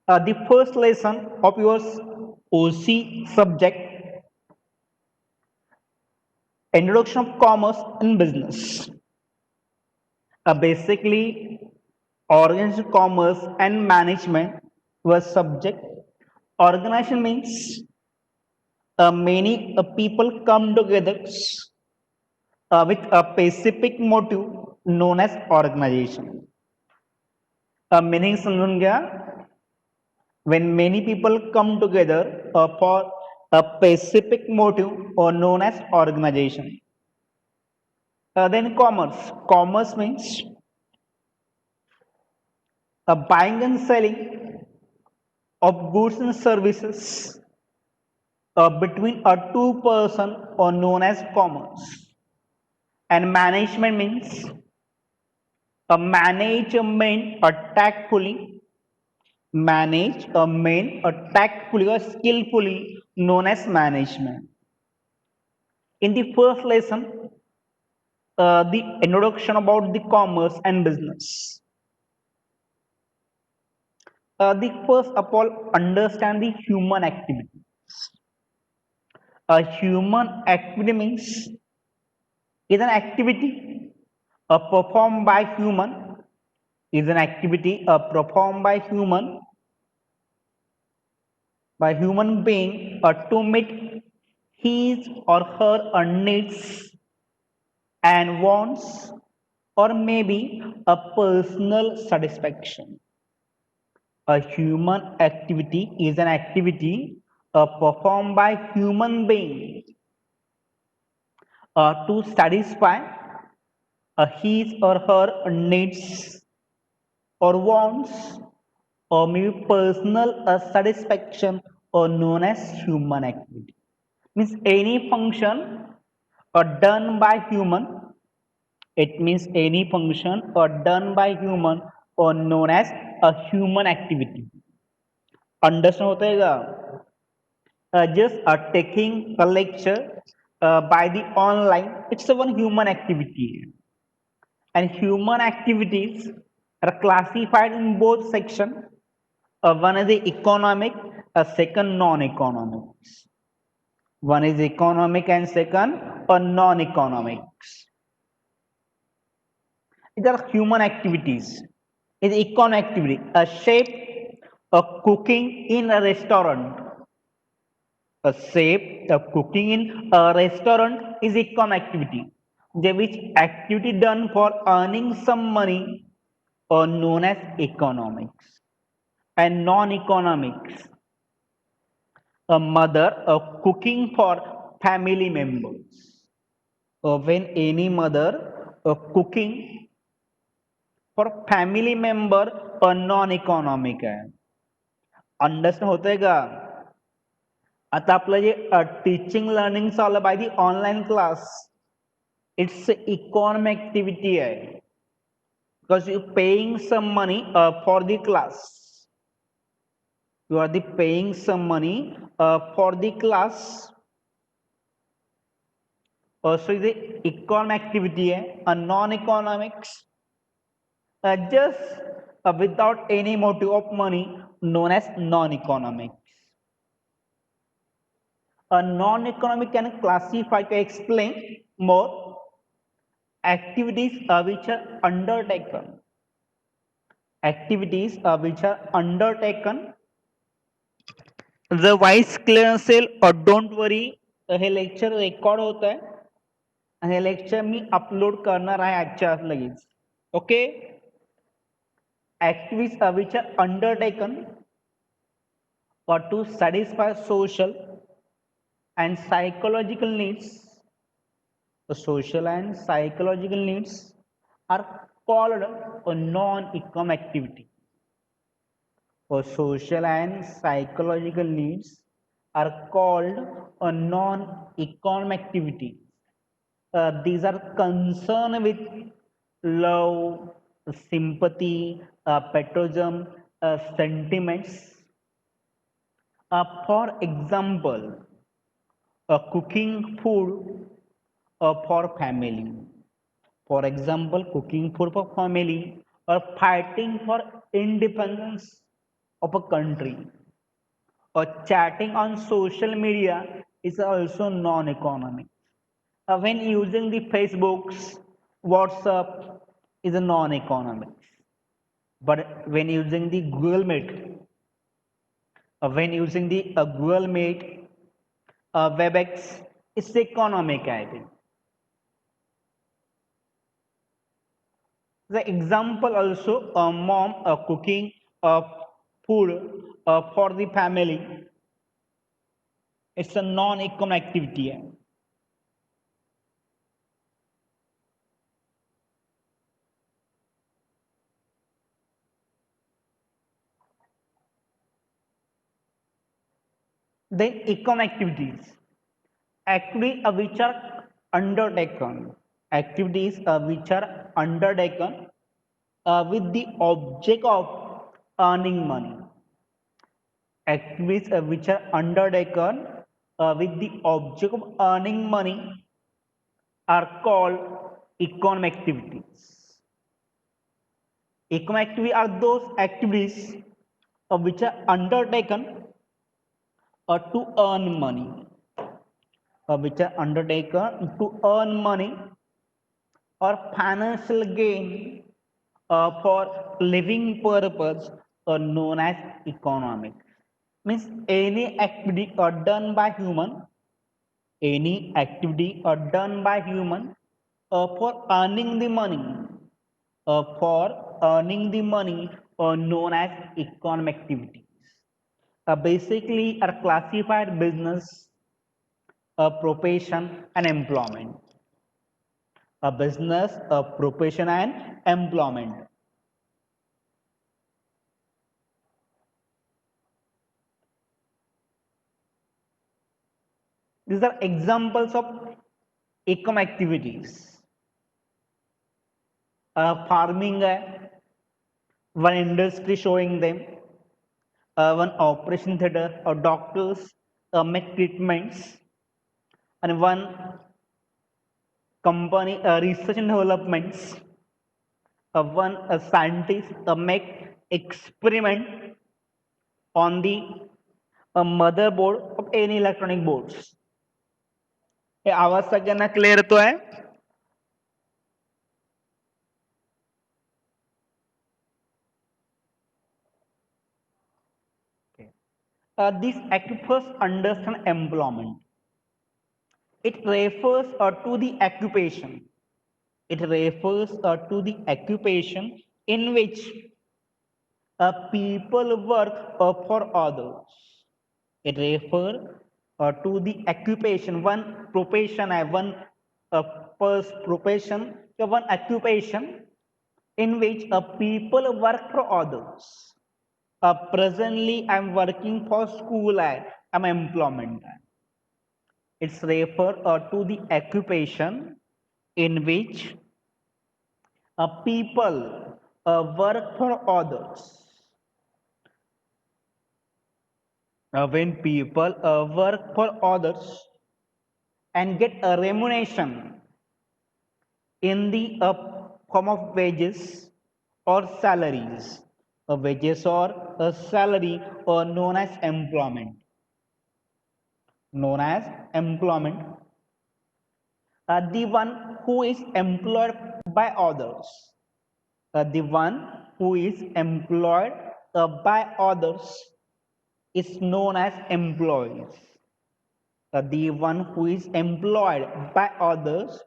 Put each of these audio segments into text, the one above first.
The first lesson of your OC subject, Introduction of Commerce and Business. Basically, organization commerce and management was subject. Organization means many people come together with a specific motive known as organization. Meaning समजून घ्या, when many people come together for a specific motive or known as organization. Then commerce. Commerce means buying and selling of goods and services between a two person or known as commerce. And management means a management or tactfully manage a main or tactfully or skillfully known as management. In the first lesson, the introduction about the commerce and business. The first of all, understand the human activity. A human activity means is an activity performed by human, is an activity performed by human being to meet his or her needs and wants, or maybe a personal satisfaction. A human activity is an activity performed by human being to satisfy his or her needs or wants, or maybe personal satisfaction, or known as human activity. Means any function done by human. It means any function done by human or known as a human activity. Understand होता है क्या? Just taking a lecture by the online, it's a one human activity. And human activities are classified in both sections. One is the economic, second non-economics. One is economic and second non-economics. These are human activities. Is economic activity a chef cooking in a restaurant? A chef cooking in a restaurant is economic activity. Which activity done for earning some money or known as economics. And non-economics, a mother cooking for family members. When any mother cooking for family member non-economic आहे. Understand होतंय का? आता आपलं जे teaching learning चालू by the online class, it's economic activity आहे, because you paying some money for the class. You are the paying some money for the class. Also, the economic activity a non-economics, just without any motive of money, known as non-economics. A non-economic can classify to explain more activities which are undertaken. Activities which are undertaken. The voice clear असेल don't worry, हे lecture record होत आहे आणि हे lecture मी upload करणार आहे आजच्या आज लगेच. Okay. Activities which are undertaken to satisfy social and psychological needs. The social and psychological needs are called a non-economic activity. For social and psychological needs are called a non-economic activity. These are concerned with love, sympathy, patriotism, sentiments. For example, cooking food for family. For example, cooking food for family, or fighting for independence of a country, or chatting on social media is also non-economic. When using the Facebooks, WhatsApp is a non-economic. But when using the Google Meet, Google Meet, WebEx, it's economic, I think. The example also, a mom cooking food for the family, it's a non-economic activity. Then economic activities, which are undertaken, which are undertaken with the object of earning money. Activities which are undertaken with the object of earning money are called economic activities. Economic activities are those activities which are undertaken to earn money, which are undertaken to earn money or financial gain for living purpose, known as economic. Means any activity done by human for earning the money, known as economic activities. Basically are classified business, profession and employment. A business, a profession and employment. These are examples of economic activities. Farming, one industry showing them, one operation theater or doctors make treatments, and one company research and developments, one scientist make experiment on the motherboard of any electronic boards. हे आवाज सगळ्यांना clear येतोय? This act first understand employment. It refers to the occupation. It refers to the occupation in which people work for others. It refers to the occupation, one profession, one occupation in which people work for others. Presently, I'm working for school. I'm employment. It's refer to the occupation in which people work for others. When people work for others and get a remuneration in the form of wages or salaries, wages or a salary, or known as employment. Known as employment. The one who is employed by others. The one who is employed by others is known as employees. The one who is employed by others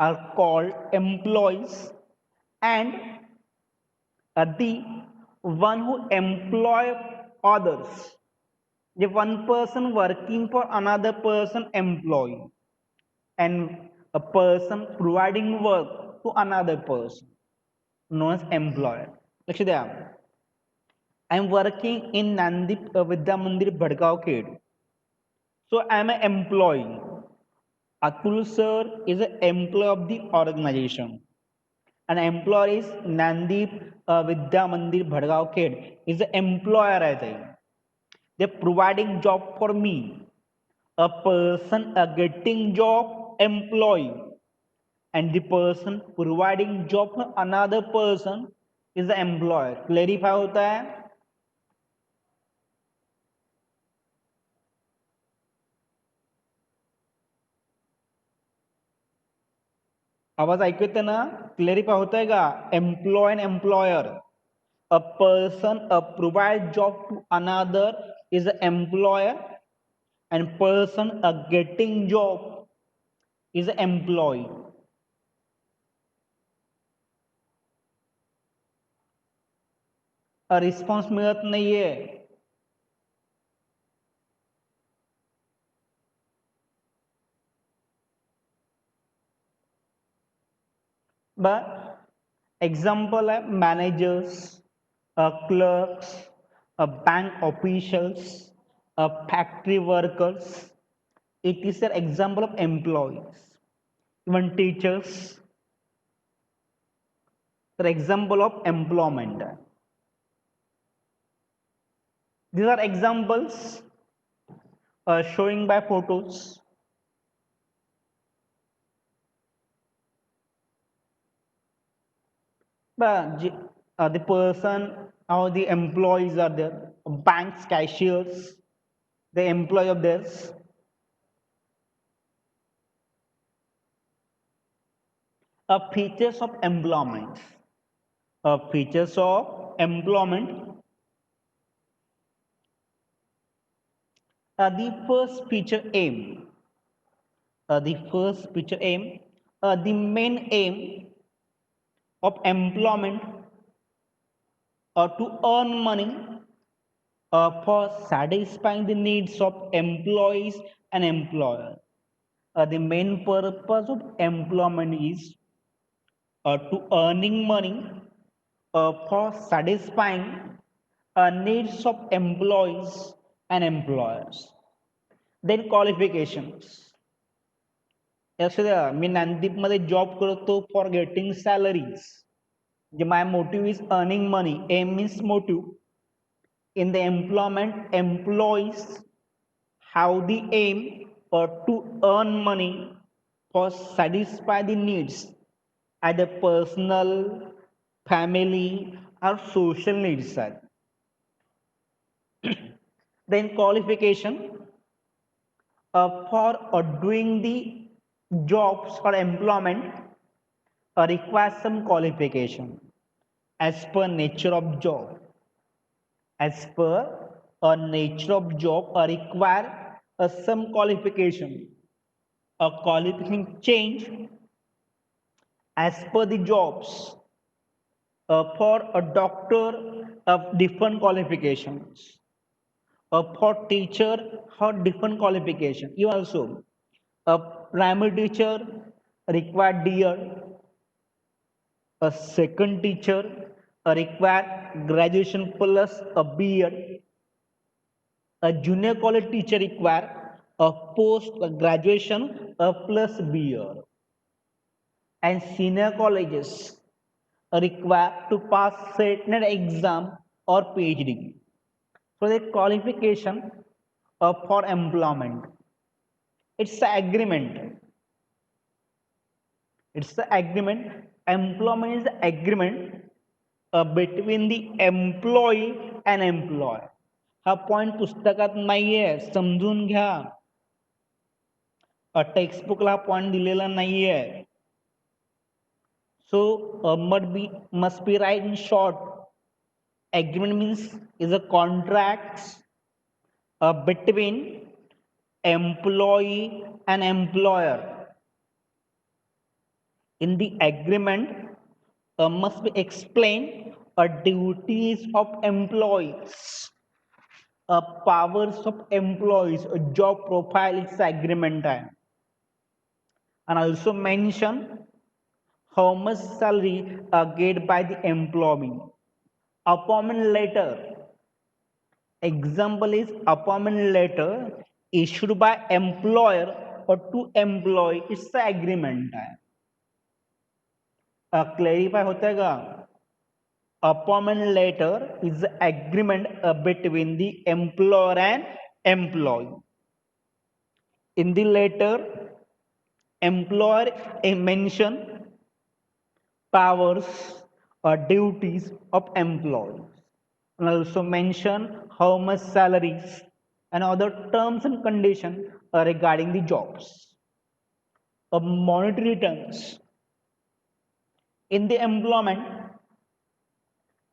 are called employees, and the one who employ others, the one person working for another person employee, and a person providing work to another person known as employer. लक्ष द्या. I am working in Nandip Vidya Mandir Bhadgaon Khed. So I am an employee. Atul sir is an employee of the organization. An employee is Nandip Vidya Mandir Bhadgaon Khed is the employer, I think. They're providing job for me. A person getting job, employee, and the person providing job for another person is the employer. Clarify होता है? आवाज ऐकू येते ना? Clarify होतंय का? Employ and employer. A person provide job to another is a employer and person getting job is an employee. Response मिळत नाहीये. But example है managers, clerks, bank officials, factory workers. It is an example of employees. Even teachers, are example of employment. These are examples showing by photos. But the person or the employees are there, banks, cashiers, the employee of theirs. Features of employment. Features of employment. The first feature aim. The first feature aim. The main aim of employment to earn money for satisfying the needs of employees and employer. The main purpose of employment is to earning money for satisfying needs of employees and employers. Then qualifications. मी नांदीपमध्ये job करतो for getting salaries. My motive is earning money. Aim means motive. In the employment, employees have the aim to earn money for satisfy the needs either personal, family, or social needs. Then qualification for doing the jobs or employment requires some qualification as per nature of job. As per a nature of job require some qualification. A qualification change as per the jobs. For a doctor of different qualifications. For teacher have different qualification. You also a primary teacher required D.Ed. A second teacher required graduation plus a B.Ed. A junior college teacher required a post graduation plus B.Ed. And senior colleges require to pass certain exam or PhD. So the qualification for employment. It's the agreement. It's the agreement. Employment is the agreement between the employee and employer. हा point पुस्तकात नाहीये, समजून घ्या. टेक्स्टबुकला हा point दिलेला नाहीये. So must be right in short. Agreement means is a contract between employee and employer. In the agreement must be explained duties of employees, powers of employees, a job profile is agreement time, and also mention how much salary get by the employee. Appointment letter. Example is appointment letter issued by employer or to employee. It's the agreement time. Clarify होता है का? Appointment letter is the agreement between the employer and employee. In the letter, employer mention powers or duties of employees and also mention how much salaries and other terms and conditions regarding the jobs. Monetary terms. In the employment,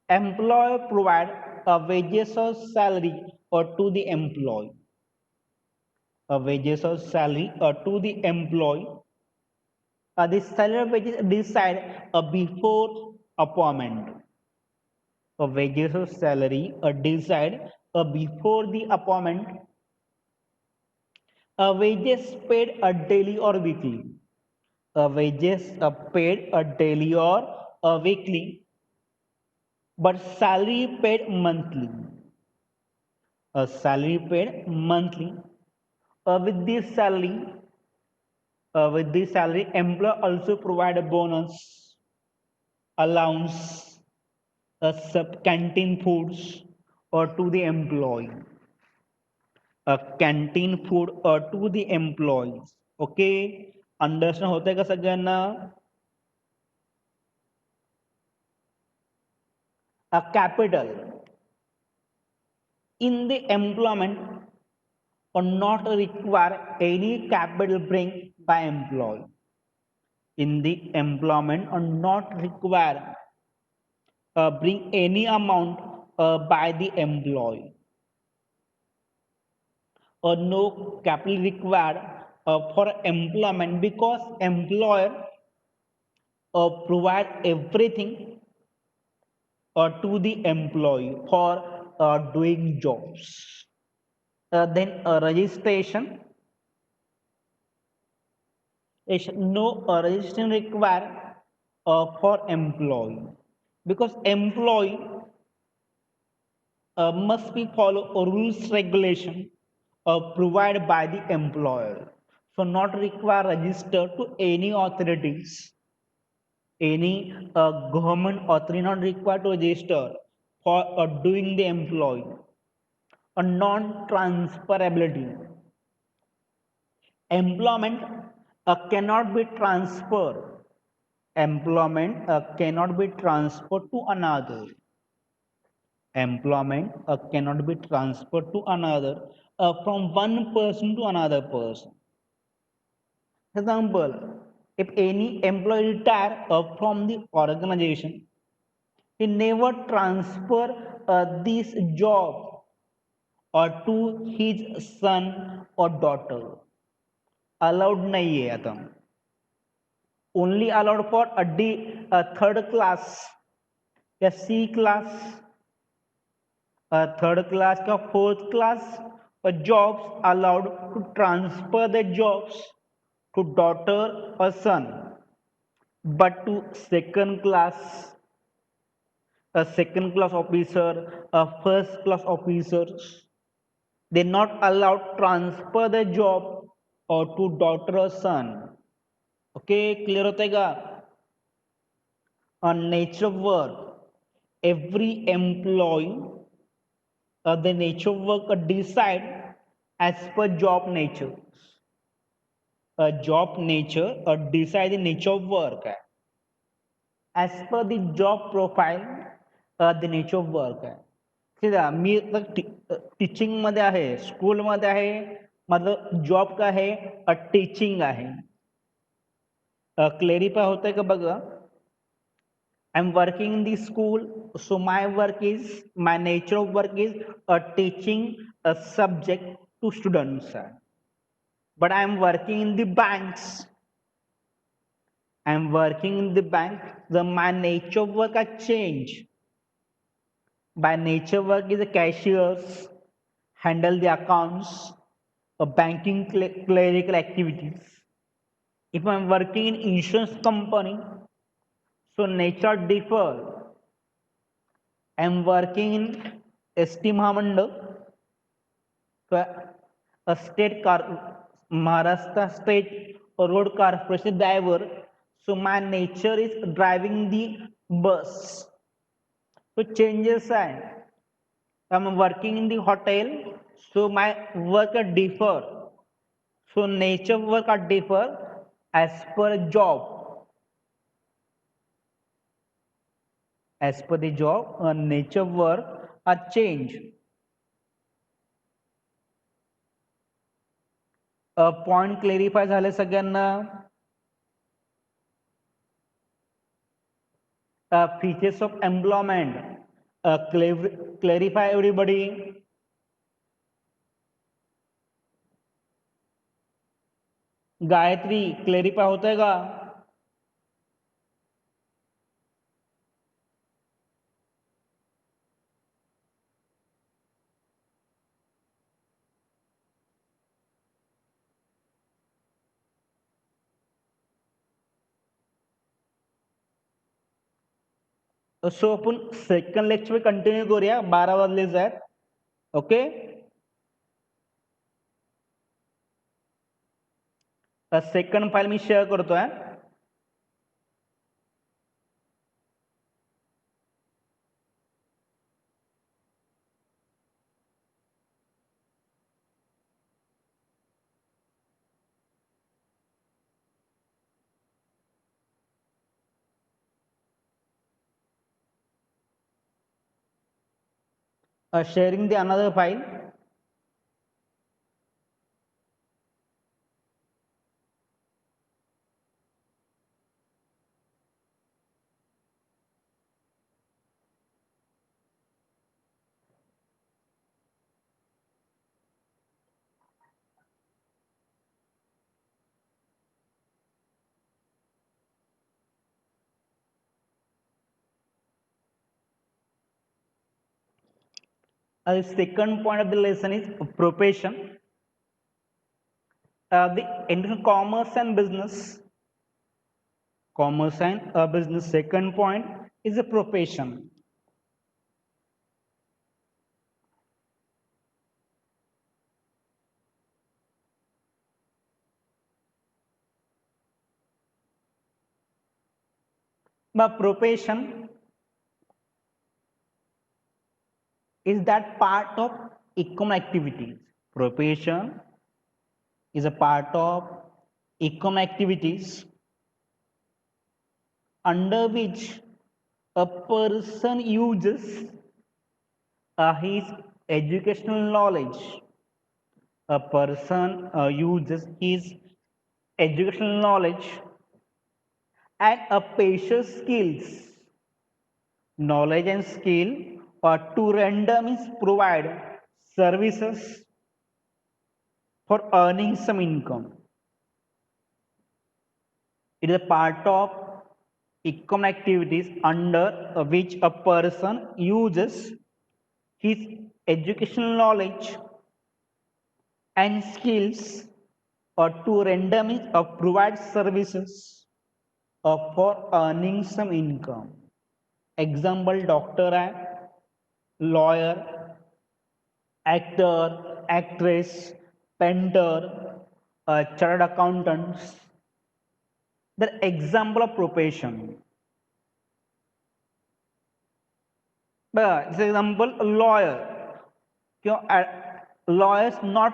employer provide a wages or salary or to the employee. A wages or salary or to the employee. The salary wages decide before appointment. A wages or salary decide before the appointment. A wages paid a daily or weekly. A wages paid a daily or a weekly, but salary paid monthly. A salary paid monthly. With this salary, employer also provide a bonus, allowance, sub canteen foods, or to the employee. A canteen food or to the employees. Okay, understand होतंय का सगळ्यांना? A capital in the employment or not require any capital bring by employee. In the employment or not require bring any amount by the employee, or no capital required for employment because employer provide everything to the employee for doing jobs. Then registration is no registration required for employee because employee must be follow rules regulation provided by the employer. So not require register to any authorities, any government authority not required to register for doing the employee. A non-transferability. Employment cannot be transferred. Employment cannot be transferred to another. Employment cannot be transferred to another from one person to another person. Example, if any employee retire from the organization, he never transfer this job to his son or daughter. Allowed नहीं है आता. Only allowed for a third class, a C class, third class का fourth class jobs allowed to transfer the jobs to daughter or son, but to second class officer, first class officers, they not allowed transfer the job or to daughter or son. Okay, clear होता है का? On nature of work, every employee the nature of work decide as per job nature. Job nature decide the nature of work as per the job profile. The nature of work आहे. ठीक मी teaching मध्ये आहे, school मध्ये आहे, माझं job काय आहे teaching आहे. क्लेरिफाय होतंय का बघा. I'm working in the school, so my nature of work is teaching a subject to students. But I'm working in the banks. I'm working in the bank. My nature of work has changed. By nature work is the cashiers, handle the accounts, banking clerical activities. If I'm working in insurance company, so nature differ. I'm working in ST Mahamandal, so a state car, Maharashtra State Road Corporation driver. So my nature is driving the bus. So changes are. I'm working in the hotel, so my work differ. So nature work differ as per job. As per the job, nature work are change. Point clarify झाले सगळ्यांना. features of employment. Clarify everybody. Gayatri clarify होता है का? सो आपण second lecture continue करूया. 12 वाजलेच आहेत. Okay. Second file मी share करतोय. Sharing the another file. The second point of the lesson is profession. The in commerce and business. Commerce and business. Second point is a profession. But profession is that part of economic activities. Profession is a part of economic activities under which a person uses his educational knowledge. A person uses his educational knowledge and a patient skills, knowledge and skill, or to render means provide services for earning some income. It is a part of economic activities under which a person uses his educational knowledge and skills or to render means or provide services for earning some income. Example, doctor आहे, lawyer, actor, actress, painter, chartered accountants. The example of profession. Example, lawyer. Lawyers not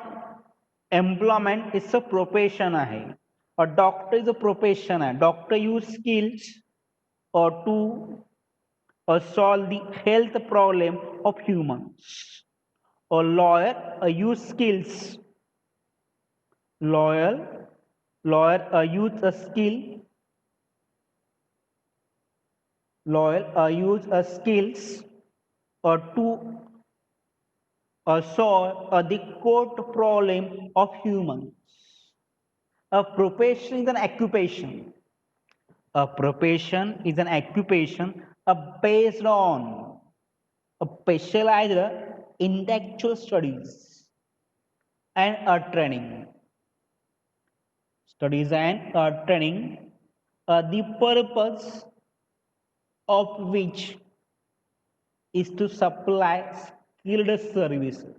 employment is a profession आहे. A doctor is a profession आहे. Doctor use skills or to solve the health problem of humans. A lawyer use skills. Lawyer use a skill. Lawyer use a skills to solve the court problem of humans. A profession is an occupation. A profession is an occupation based on a specialized intellectual studies and training. Studies and training, the purpose of which is to supply skilled services.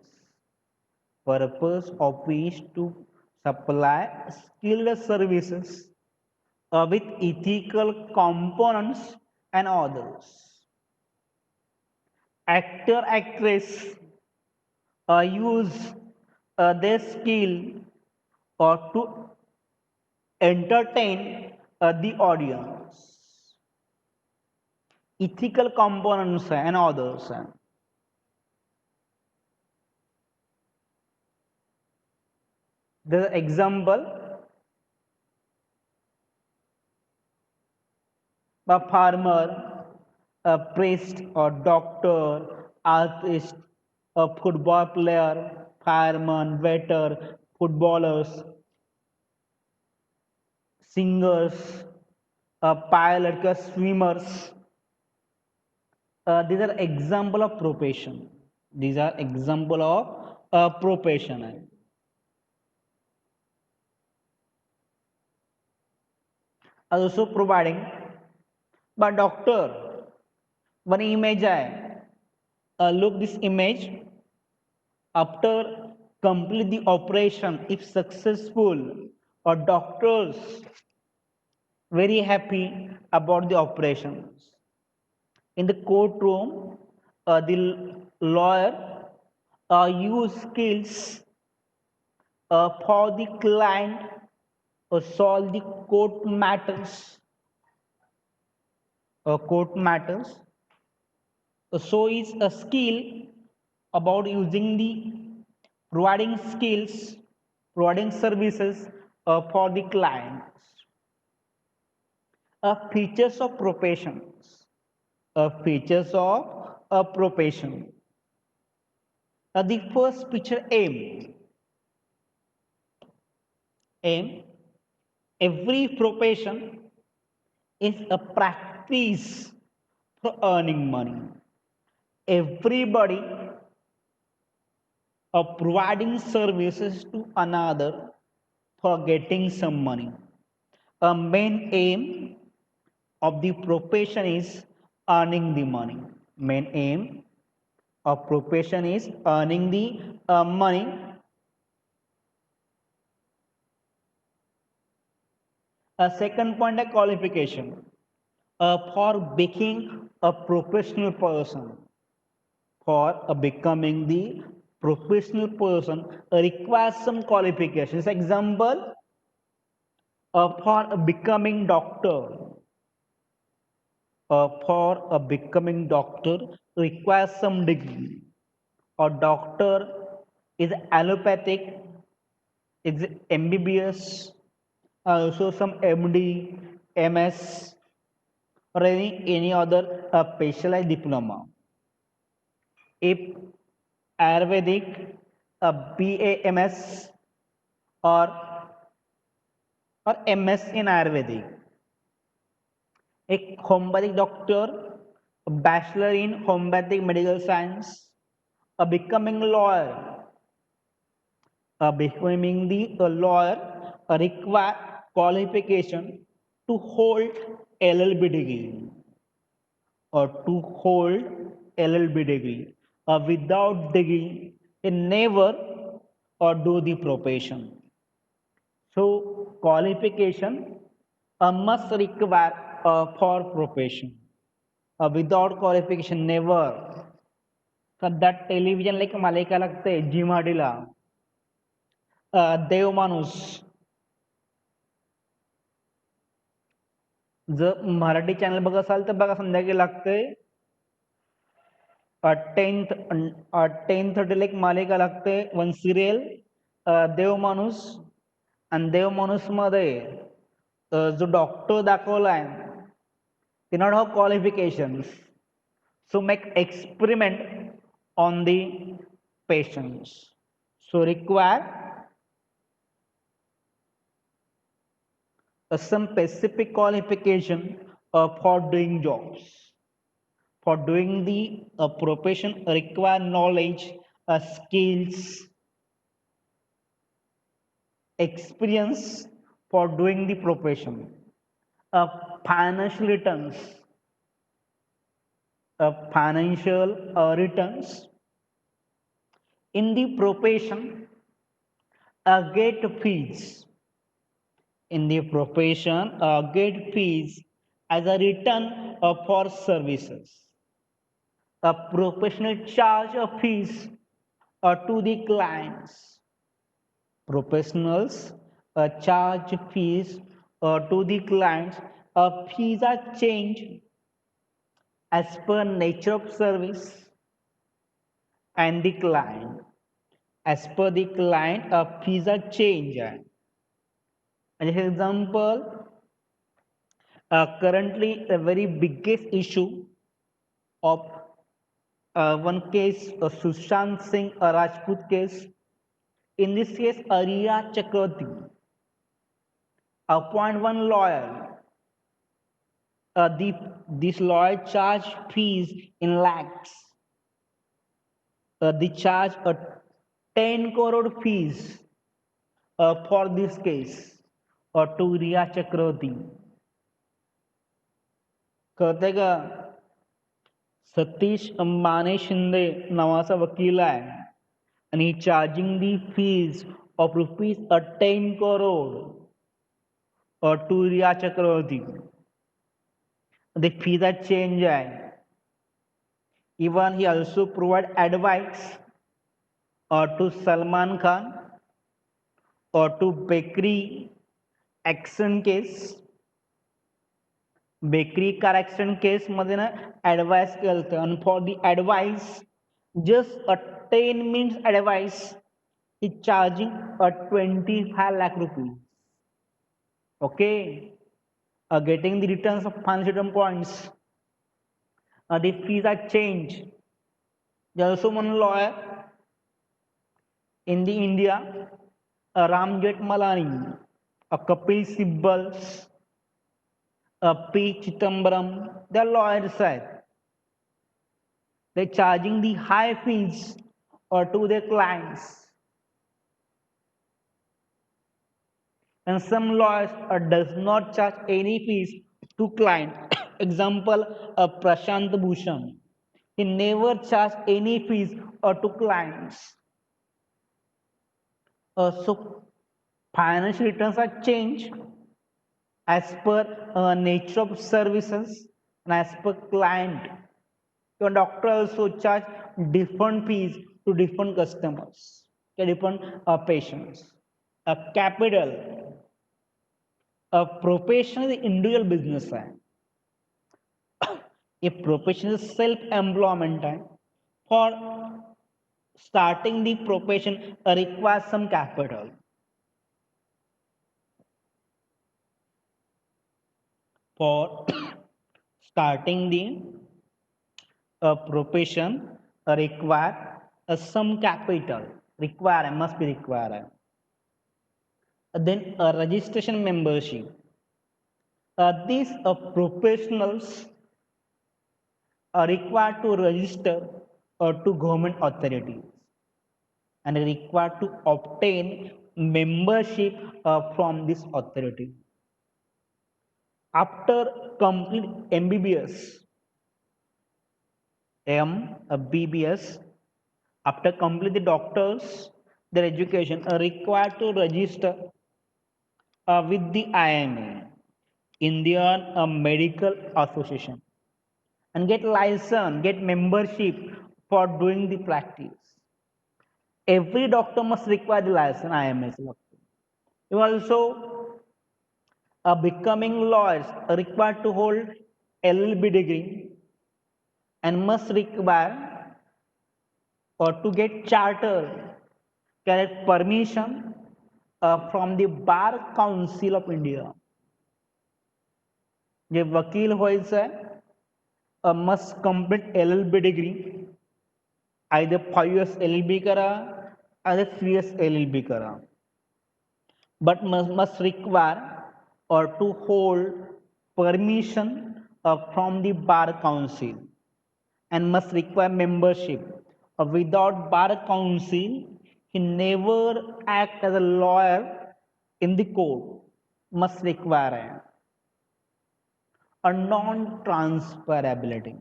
Purpose of which to supply skilled services with ethical components and others. Actor, actress use their skill to entertain the audience. Ethical components and others. The example, a farmer, a priest or doctor, artist, a football player, fireman, waiter, footballers, singers, pilot, swimmers. These are example of profession. These are example of profession. Also providing, but doctor, one image look this image after complete the operation if successful or doctors very happy about the operations. In the courtroom, the lawyer use skills for the client solve the court matters. So is a skill about using the providing skills, providing services for the clients. Features of professions. Features of a profession. The first picture aim. Aim. Every profession is a practice for earning money. Everybody providing services to another for getting some money. A main aim of the profession is earning the money. Main aim of profession is earning the money. A second point, a qualification. For becoming a professional person, for becoming the professional person requires some qualifications. Example, for becoming doctor, for becoming doctor requires some degree. Or doctor is allopathic, is MBBS, also some MD, MS, or any other specialized diploma. If Ayurvedic, a BAMS or MS in Ayurvedic. A homeopathic doctor, a bachelor in homeopathic medical science, a becoming lawyer, becoming the lawyer require qualification to hold LLB degree or to hold LLB degree. Without degree, can never or do the profession. So qualification must require for profession. Without qualification, never. That television like मालिका लागते जिमाडीला देव माणूस जर Marathi channel बघत असाल तर बघा संध्याकाळी लागतंय 10:30 एक मालिका लागते वन सिरियल देव माणूस आणि देव माणूस मध्ये जो डॉक्टर दाखवलाय they not have qualifications so make experiment on the patients so require some specific qualification for doing jobs for doing the profession require knowledge skills experience for doing the profession uh, financial returns financial returns in the profession get fees in the profession get fees as a return for services a professional charge of fees to the clients professionals charge fees to the clients fees are changed as per nature of service and the client as per the client fees are changed. As an example, currently the very biggest issue of one case, Sushant Singh Rajput case. In this case, Riya Chakraborty appoint one lawyer. This lawyer charge fees in lakhs. They charge a 10 crore fees for this case to Riya Chakraborty. कळतंय का? सतीश माने शिंदे नावाचा वकील आहे आणि charging the fees of rupees 10 crore to Riya Chakraborty. The fees are changed. Even he also provide advice to Salman Khan or to Bakery accident case. Bakery car accident case मध्ये ना advice केलं आणि for the advice just a 10 minutes advice is charging a 25 lakh rupees. Okay, getting the returns of financial points. The fees are changed. There also one lawyer in the India, Ram Jethmalani, Kapil Sibal, P. Chidambaram, the lawyers side. They're charging the high fees to their clients. And some lawyers does not charge any fees to client. Example, Prashant Bhushan. He never charged any fees to clients. So financial returns are changed as per nature of services and as per client. Your doctor also charge different fees to different customers, different patients. A capital, a profession is individual business. A profession is self-employment. For starting the profession requires some capital. For starting the profession require some capital. Must be required. Then a registration membership. These professionals are required to register to government authorities and are required to obtain membership from this authority. After complete MBBS, BBS, after complete the doctors, their education are required to register with the IMA, Indian Medical Association, and get license, get membership for doing the practice. Every doctor must require the license, IMS. You also becoming lawyers are required to hold LLB degree and must require or to get charter, get permission from the Bar Council of India. जे वकील व्हायचं आहे must complete LLB degree, either 5 years LLB करा, either 3 years LLB करा, but must require or to hold permission from the Bar Council and must require membership. Without Bar Council, he never act as a lawyer in the court. Must require a non-transferability.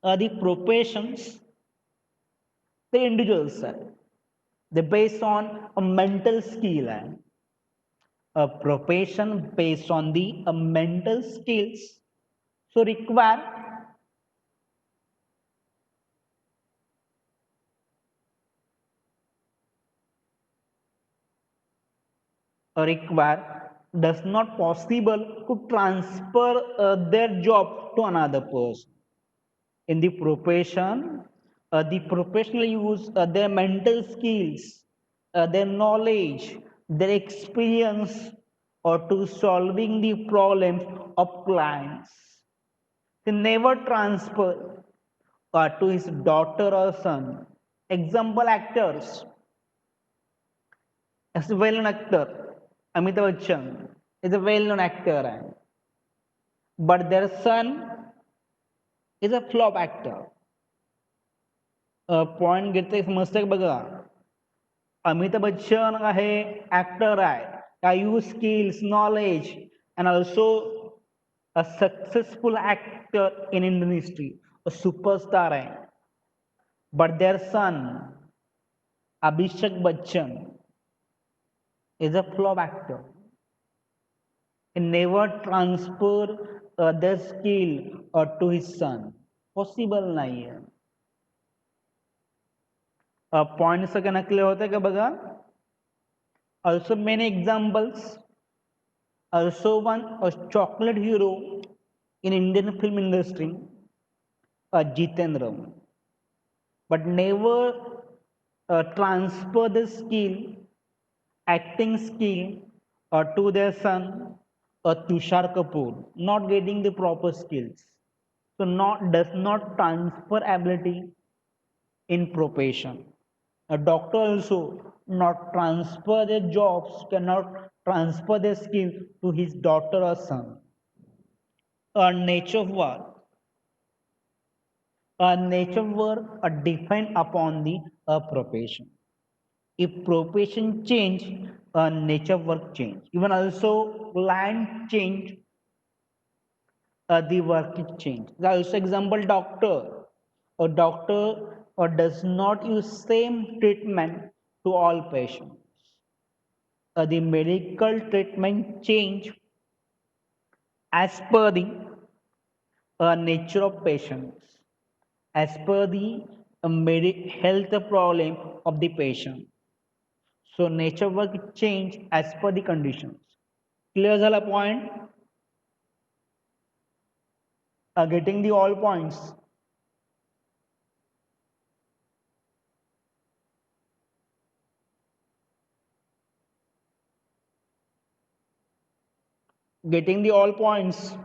The professions, the individuals, they based on a mental skill. A profession based on the mental skills. So require does not possible to transfer their job to another person. In the profession, the professional use their mental skills, their knowledge, their experience or to solving the problems of clients. He never transfer to his daughter or son. Example actors. As a well-known actor, Amitabh Bachchan is a well-known actor, but their son is a flop actor. Point घेतले समजतंय का बघा. अमिताभ बच्चन आहे actor आहे, का use skills knowledge and also a successful actor in Indian history, a superstar आहे. But their son Abhishek Bachchan is a flop actor. He never transfer their skill to his son. Possible नाही आहे. पॉइंट सगळ्यांना clear होतंय का बघा. Also many examples. Also one a chocolate hero in Indian film industry, Jitendra, but never transfer the skill, acting skill to their son, Tushar Kapoor, not getting the proper skills. So not does not transfer ability in profession. A doctor also not transfer their jobs, cannot transfer their skill to his daughter or son. A nature of work. A nature of work are defined upon the profession. If profession change, nature of work change. Even also land change, the work is changed. Also example doctor. A doctor does not use same treatment to all patients. The medical treatment change as per the nature of patients, as per the health problem of the patient. So nature work change as per the conditions. Clear झाला point? Getting the all points. Getting the all points.